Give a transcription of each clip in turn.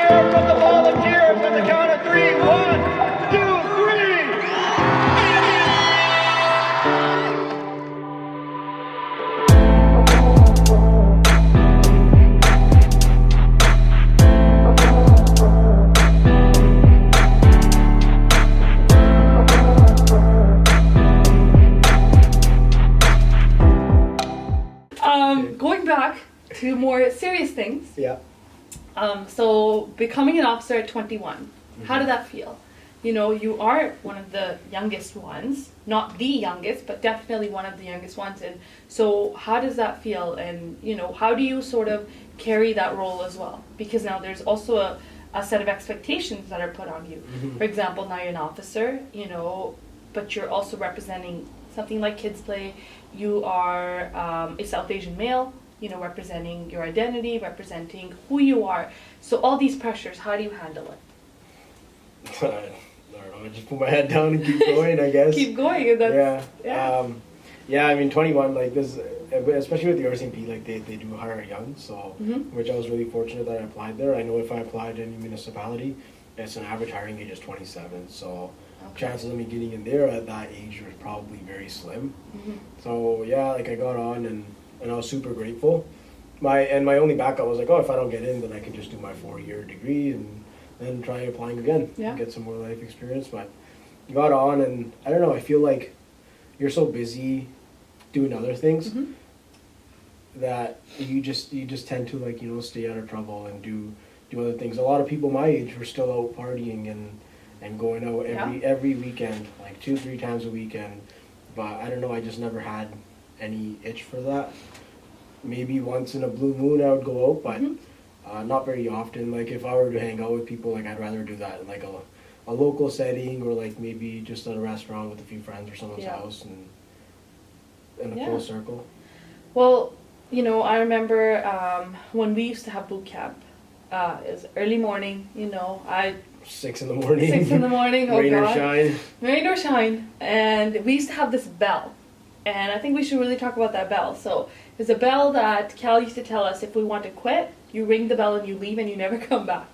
cheer from the volunteers on the count of three. 1, 2, 3. Going back to more serious things. Yeah. So becoming an officer at 21, how did that feel? You know, you are one of the youngest ones, not the youngest, but definitely one of the youngest ones. And so how does that feel? And, you know, how do you sort of carry that role as well? Because now there's also a set of expectations that are put on you. For example, now you're an officer, you know, but you're also representing something like KidsPlay. You are a South Asian male, you know, representing your identity, representing who you are. So all these pressures, how do you handle it? I don't know, just put my head down and keep going, I guess. Keep going. And that's, yeah, I mean, 21, like this, especially with the RCMP, like they do hire young, so, which I was really fortunate that I applied there. I know if I applied to any municipality, it's an average hiring age is 27, so chances of me getting in there at that age was probably very slim. So yeah, like I got on and I was super grateful. My only backup was like, oh, if I don't get in, then I can just do my 4-year degree and then try applying again and get some more life experience. But got on, and I don't know, I feel like you're so busy doing other things that you just tend to, like, you know, stay out of trouble and do other things. A lot of people my age were still out partying and going out every weekend, like 2-3 times a weekend. But I don't know, I just never had any itch for that. Maybe once in a blue moon I would go out, but not very often. Like if I were to hang out with people, like I'd rather do that in like a local setting, or like maybe just at a restaurant with a few friends or someone's house and in a full circle. Well, you know, I remember when we used to have Bootcamp. It was early morning, you know, 6 in the morning. 6 in the morning, oh Rain God. or shine. Rain or shine. And we used to have this bell. And I think we should really talk about that bell. So there's a bell that Cal used to tell us if we want to quit, you ring the bell and you leave and you never come back.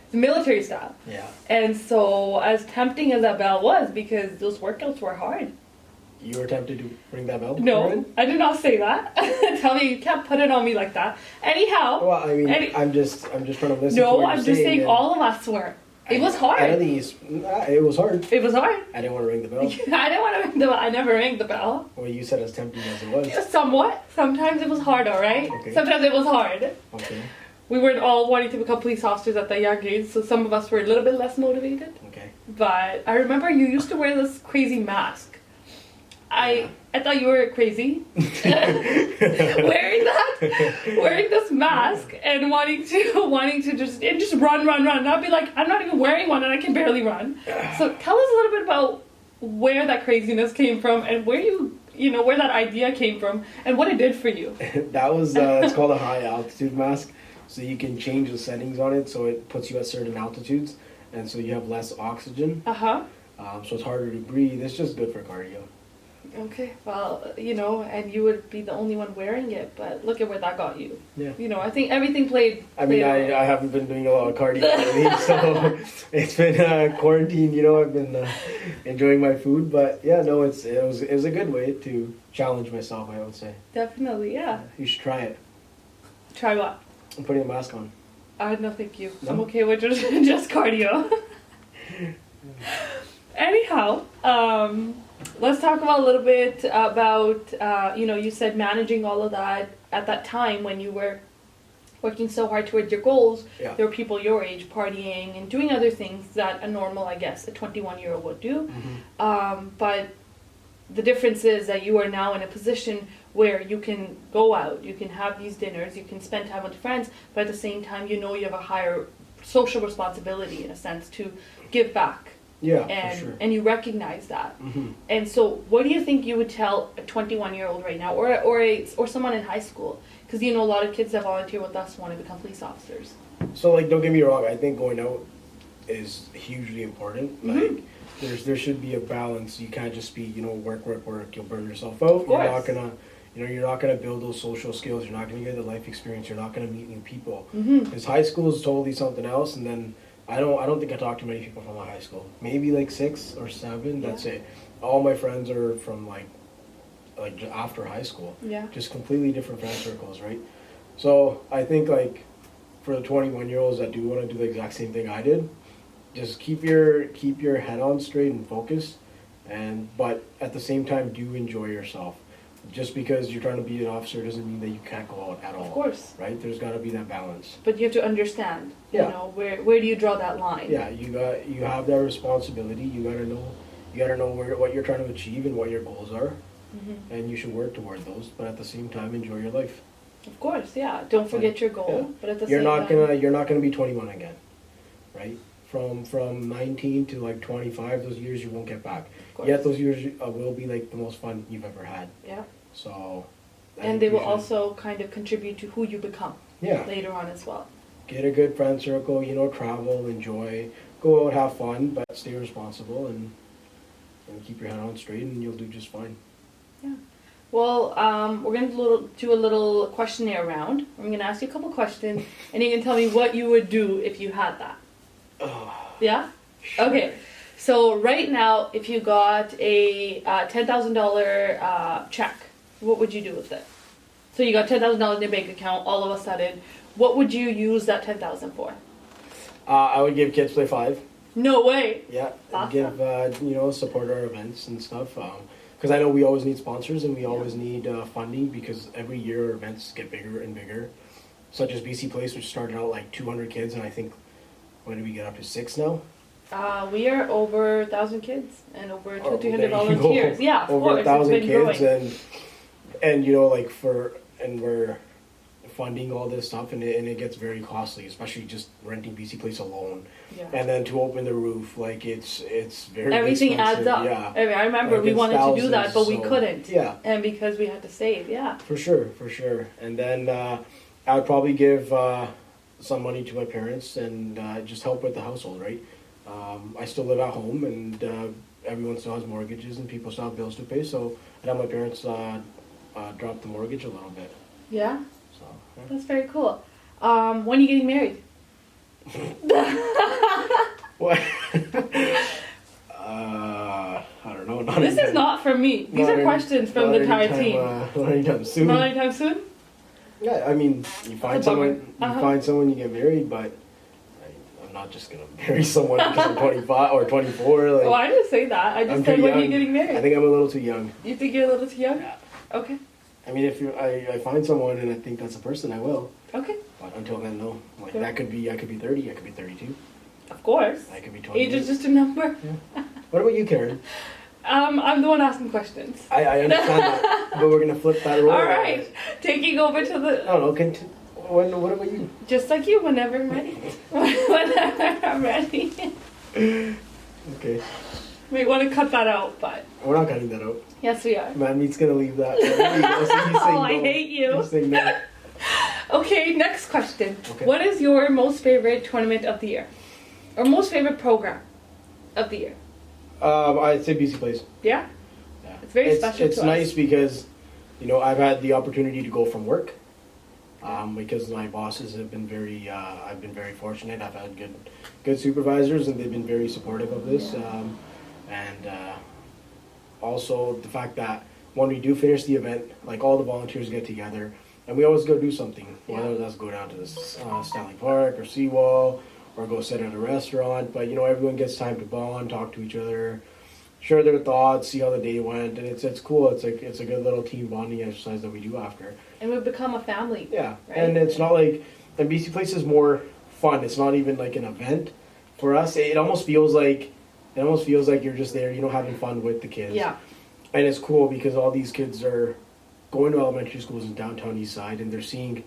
It's military style. Yeah. And so as tempting as that bell was, because those workouts were hard. You were tempted to ring that bell? No, I did not say that. Tell me, you can't put it on me like that. Anyhow. Well, I mean, I'm just trying to listen to No, what I'm you're just saying and all of us were. It was hard. I don't think it was hard. It was hard. I didn't want to ring the bell. I didn't want to ring the bell. I never rang the bell. Well, you said as tempting as it was. Somewhat. Sometimes it was hard, alright? Okay. Sometimes it was hard. Okay. We weren't all wanting to become police officers at that young age, so some of us were a little bit less motivated. Okay. But I remember you used to wear this crazy mask. I thought you were crazy. wearing this mask and wanting to just run, not be like, I'm not even wearing one and I can barely run. So tell us a little bit about where that craziness came from and where where that idea came from and what it did for you. That was it's called a high altitude mask. So you can change the settings on it so it puts you at certain altitudes, and so you have less oxygen. So it's harder to breathe. It's just good for cardio. Okay, well, and you would be the only one wearing it, but look at where that got you. Yeah. I think everything played. I mean, I haven't been doing a lot of cardio lately, so it's been quarantine. I've been enjoying my food, but yeah, no, it was a good way to challenge myself, I would say. Definitely, yeah. You should try it. Try what? I'm putting a mask on. No, thank you. No? I'm okay with just cardio. Anyhow, let's talk about a little bit about, you said managing all of that at that time when you were working so hard towards your goals. Yeah. There were people your age partying and doing other things that a 21-year-old would do. But the difference is that you are now in a position where you can go out, you can have these dinners, you can spend time with friends, but at the same time, you have a higher social responsibility in a sense to give back. Yeah, and, for sure. And you recognize that. And so what do you think you would tell a 21-year-old right now or someone in high school? Because a lot of kids that volunteer with us want to become police officers. So don't get me wrong, I think going out is hugely important. Like there should be a balance. You can't just be, work, you'll burn yourself out. You're not gonna, You know, you're not going to build those social skills. You're not going to get the life experience. You're not going to meet new people. Mm-hmm. Because high school is totally something else. And then I don't think I talked to many people from my high school. Maybe like 6 or 7. That's it. All my friends are from like after high school. Yeah. Just completely different friend circles, right? So I think like for the 21-year-olds that do want to do the exact same thing I did, just keep your head on straight and focused, but at the same time do enjoy yourself. Just because you're trying to be an officer doesn't mean that you can't go out at all. Of course. Right? There's got to be that balance. But you have to understand, Yeah. you know, where do you draw that line? Yeah, you have that responsibility. You gotta know what you're trying to achieve and what your goals are, Mm-hmm. and you should work toward those. But at the same time, enjoy your life. Of course, yeah. Don't forget your goal, Yeah. but at the You're same not time... you're not gonna be 21 again, right? From 19 to like 25, those years you won't get back. Of course. Yet those years will be like the most fun you've ever had. Yeah. So. I And think they you will should- also kind of contribute to who you become Yeah. later on as well. Get a good friend circle. You know, travel, enjoy, go out, have fun, but stay responsible and keep your head on straight, and you'll do just fine. Yeah. Well, we're going to do a little questionnaire round. I'm going to ask you a couple questions, and you can tell me what you would do if you had that. Oh, Yeah? sure. Okay. So right now, if you got a $10,000 check, what would you do with it? So you got $10,000 in your bank account all of a sudden. What would you use that $10,000 for? I would give KidsPlay 5. No way. Yeah, Awesome. give support our events and stuff. Because I know we always need sponsors and we always need funding, because every year our events get bigger and bigger. Such as BC Place, which started out like 200 kids, and I think, when did we get up to 6 now? We are over 1,000 kids and over Oh, 200 there you volunteers. go. Yeah, of over course. 1,000 it's been kids, growing. and you know, like we're funding all this stuff, and it gets very costly, especially just renting BC Place alone, Yeah. and then to open the roof, like it's very Everything expensive. adds up. Yeah, I remember Like, we it's wanted to do that, but we thousands, so- couldn't. Yeah. And because we had to save, yeah. For sure. And then I would probably give some money to my parents and just help with the household, right? I still live at home, and everyone still has mortgages and people still have bills to pay, so I'd have my parents drop the mortgage a little bit. Yeah, So, yeah. that's very cool. When are you getting married? What? I don't know. Not This is anytime- not from me. These not are any- questions from not the entire anytime, team. Not anytime soon. Not anytime soon? Yeah, I mean, you find That's a bummer. someone, Uh-huh. you get married, but I'm not just gonna marry someone because I'm 25 or 24. Like, Oh, I didn't say that. I I'm just said too when are you young. getting married? I think I'm a little too young. You think you're a little too young? Yeah. Okay. I mean, if I find someone and I think that's a person, I will. Okay. But until then, no. Like Yeah. I could be 30, I could be 32, Of course. I could be 20. Age is just a number. What about you, Karen? I'm the one asking questions. I understand that, but we're gonna flip that role. All right. Taking over to the... I don't know. What about you? Just like you, whenever I'm ready. Whenever I'm ready. Okay, We want to cut that out, but we're not cutting that out. yes, we are. Manmeet's gonna leave that. There you go. So he's saying Oh, I no. hate you. He's saying no. Okay, next question. Okay. What is your most favorite tournament of the year? Or most favorite program of the year? I'd say BC Place. Yeah? Yeah. It's very special It's to us. nice because, I've had the opportunity to go from work. Because my bosses have been I've been very fortunate. I've had good supervisors, and they've been very supportive of this. Also the fact that when we do finish the event, like all the volunteers get together, and we always go do something. Whether that's go down to the Stanley Park or Seawall, or go sit at a restaurant. But everyone gets time to bond, talk to each other, share their thoughts, see how the day went, and it's cool. It's a good little team bonding exercise that we do after. And we've become a family. Yeah, Right? and it's not like, and BC Place is more fun. It's not even like an event for us. It almost feels like you're just there, having fun with the kids. Yeah. And it's cool because all these kids are going to elementary schools in downtown East Side, and they're seeing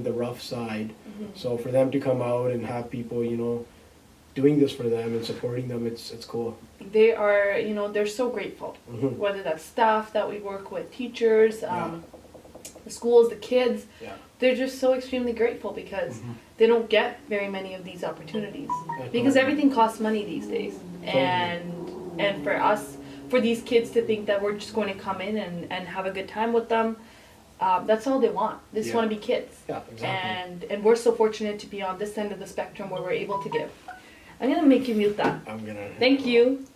the rough side. Mm-hmm. So for them to come out and have people, doing this for them and supporting them, it's cool. They are, they're so grateful. Mhm. Whether that's staff that we work with, teachers, Yeah. the schools, the kids. Yeah. They're just so extremely grateful because Mhm. they don't get very many of these opportunities. Yeah, Because totally. everything costs money these days. Totally. And for us, for these kids to think that we're just going to come in and have a good time with them. That's all they want. They just want to be kids. Yeah, exactly. And we're so fortunate to be on this end of the spectrum where we're able to give. I'm going to make you mute that. I'm gonna. Thank you.